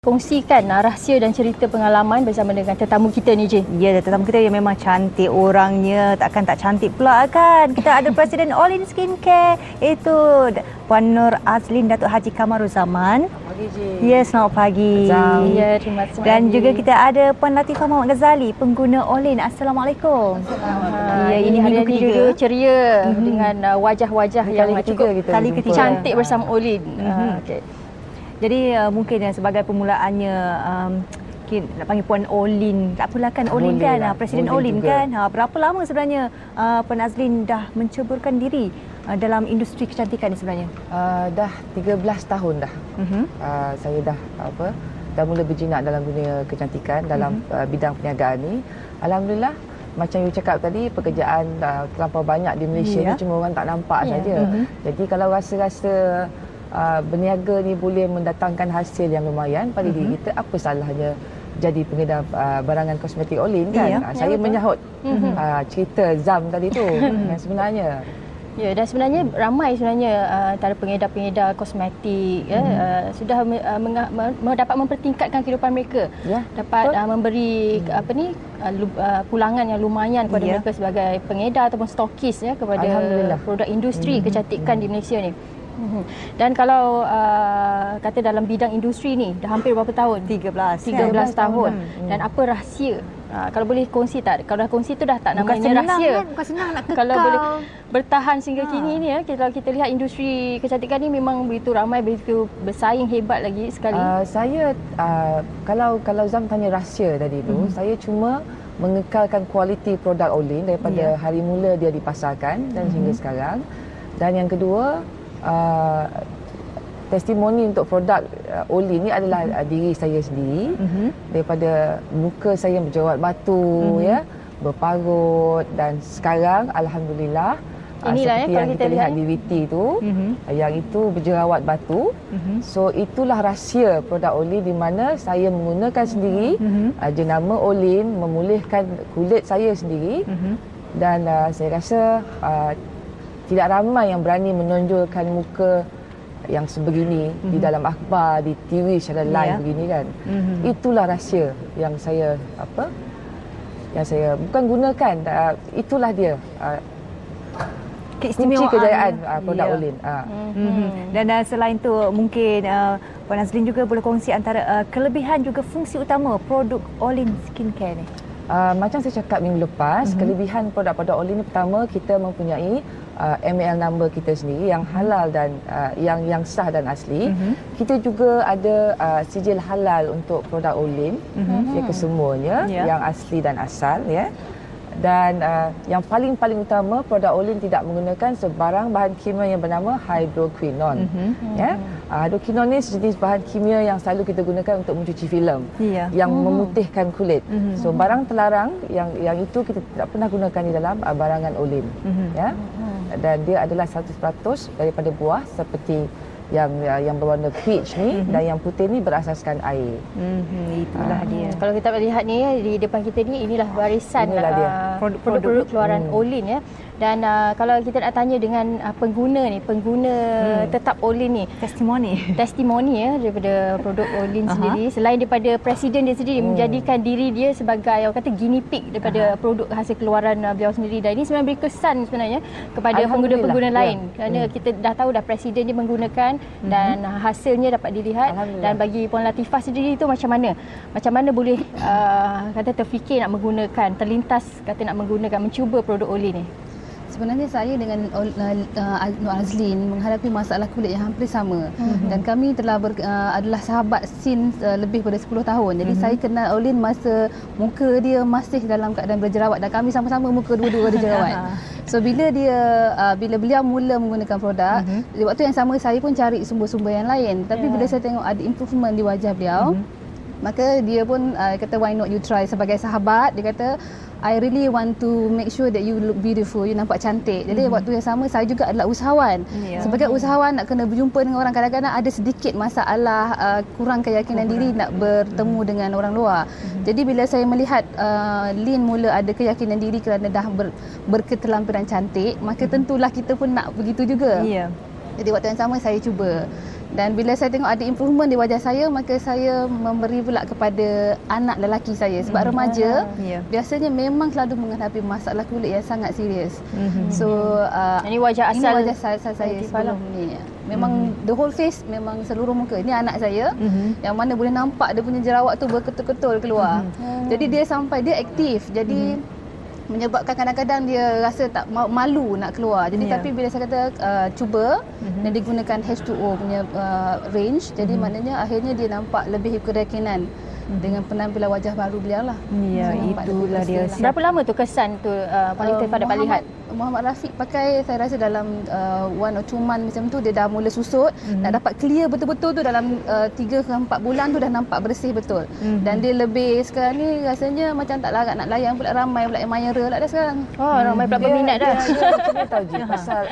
kongsikan rahsia dan cerita pengalaman bersama dengan tetamu kita ni, Je. Ya, tetamu kita yang memang cantik orangnya, takkan tak cantik pula kan. Kita ada Presiden All In Skincare, iaitu Puan Nur Azlin Datuk Haji Kamaruzaman. Ya, selamat pagi. Ya, terima kasih. Dan juga kita ada Puan Latifah Muhammad Ghazali, pengguna All In. Assalamualaikum. Ya, ini hari ketiga ceria dengan wajah-wajah yang cukup kali ketiga cantik bersama All In. Okey. Jadi mungkin sebagai permulaannya nak panggil Puan Olin. Tak apalah kan, Olin kan, Presiden Olin kan. Berapa lama sebenarnya Puan Azlin dah menceburkan diri dalam industri kecantikan ni sebenarnya? Dah 13 tahun dah. Saya dah mula berjinak dalam dunia kecantikan, dalam bidang perniagaan ni. Alhamdulillah, macam you cakap tadi, pekerjaan terlampau banyak di Malaysia ni, cuma orang tak nampak saja. Jadi kalau rasa-rasa berniaga ni boleh mendatangkan hasil yang lumayan pada diri kita, apa salahnya jadi pengedar barangan kosmetik Olin kan? Saya menyahut cerita Zam tadi tu yang sebenarnya. Ya, dan sebenarnya ramai antara pengedar-pengedar kosmetik sudah dapat mempertingkatkan kehidupan mereka. Dapat memberi pulangan yang lumayan kepada mereka sebagai pengedar ataupun stokis kepada produk industri kecantikan di Malaysia ni. Dan kalau kata dalam bidang industri ni dah hampir berapa tahun? 13 tahun. Dan apa rahsia? Kalau boleh kongsi tak? Kalau dah kongsi tu dah tak namanya rahsia. Bukan senang nak kekal. Kalau boleh bertahan sehingga kini ni kalau kita lihat industri kecantikan ni memang begitu ramai, begitu bersaing hebat lagi sekali. Saya kalau Zam tanya rahsia tadi tu, saya cuma mengekalkan kualiti produk Olin daripada hari mula dia dipasarkan dan hingga sekarang. Dan yang kedua, testimoni untuk produk Olin ni adalah diri saya sendiri. Daripada muka saya berjerawat batu, berparut, dan sekarang alhamdulillah seperti yang kita lihat di VT tu, yang itu berjerawat batu. So itulah rahsia produk Olin, di mana saya menggunakan sendiri jenama Olin, memulihkan kulit saya sendiri. Dan saya rasa tidak ramai yang berani menonjolkan muka yang sebegini di dalam akhbar, di TV secara live begini kan. Itulah rahsia yang saya bukan gunakan, itulah dia kunci kejayaan produk Olin. Dan selain tu mungkin Puan Azlin juga boleh kongsi antara kelebihan juga fungsi utama produk Olin Skincare ni. Macam saya cakap minggu lepas, kelebihan produk-produk Olin ni, pertama kita mempunyai ML number kita sendiri yang halal dan yang sah dan asli. Kita juga ada sijil halal untuk produk Olin, kesemuanya yang asli dan asal Dan yang paling utama, produk Olin tidak menggunakan sebarang bahan kimia yang bernama hydroquinone. Hydroquinone ni sejenis bahan kimia yang selalu kita gunakan untuk mencuci filem, yang memutihkan kulit. So barang terlarang yang itu kita tidak pernah gunakan di dalam barangan Olin. Dan dia adalah 100% daripada buah seperti yang berwarna peach ni, dan yang putih ni berasaskan air. Itulah dia. Kalau kita lihat ni di depan kita ni, inilah barisan produk-produk keluaran Olin Dan kalau kita nak tanya dengan pengguna tetap Olin ni, testimoni daripada produk Olin sendiri, selain daripada presiden dia sendiri menjadikan diri dia sebagai orang kata guinea pig daripada produk hasil keluaran beliau sendiri, dan ini sebenarnya beri kesan sebenarnya kepada pengguna-pengguna lain, kerana kita dah tahu dah presiden dia menggunakan dan hasilnya dapat dilihat. Dan bagi Puan Latifah sendiri itu macam mana boleh kata terfikir nak menggunakan, terlintas kata nak menggunakan, mencuba produk Olin ni? Sebenarnya saya dengan Nur Azlin menghadapi masalah kulit yang hampir sama. Dan kami telah adalah sahabat since lebih pada 10 tahun. Jadi saya kenal Olin masa muka dia masih dalam keadaan berjerawat, dan kami sama-sama muka dua-dua ada jerawat. So bila beliau mula menggunakan produk, di waktu yang sama saya pun cari sumber-sumber yang lain. Tapi bila saya tengok ada improvement di wajah beliau, maka dia pun kata, why not you try. Sebagai sahabat, dia kata, I really want to make sure that you look beautiful, you nampak cantik. Jadi waktu yang sama saya juga adalah usahawan. Sebagai usahawan nak kena berjumpa dengan orang, kadang-kadang ada sedikit masalah, kurang keyakinan diri nak bertemu dengan orang luar. Jadi bila saya melihat Lin mula ada keyakinan diri kerana dah berketerampilan cantik, maka tentulah kita pun nak begitu juga. Jadi waktu yang sama saya cuba. Dan bila saya tengok ada improvement di wajah saya, maka saya memberi pula kepada anak lelaki saya. Sebab remaja biasanya memang selalu menghadapi masalah kulit yang sangat serius. So ini wajah asal, ini wajah saya sebelum ni. Memang the whole face, memang seluruh muka. Ini anak saya yang mana boleh nampak dia punya jerawat tu berketul-ketul keluar. Jadi dia sampai dia aktif. Jadi menyebabkan kadang-kadang dia rasa tak malu nak keluar. Jadi tapi bila saya kata cuba dan digunakan H2O punya range, jadi maknanya akhirnya dia nampak lebih keyakinan dengan penampilan wajah baru beliau lah. Ya, itulah dia. Berapa lama tu kesan tu paling dapat lihat? Muhammad Rafiq pakai saya rasa dalam 1 or 2 month macam tu dia dah mula susut, dah dapat clear betul-betul tu dalam 3 ke 4 bulan tu dah nampak bersih betul. Dan dia lebih sekarang ni rasanya macam tak larat nak layan pula, ramai pula admirer lah dah sekarang. Ramai pula peminat dah. Dia tahu je pasal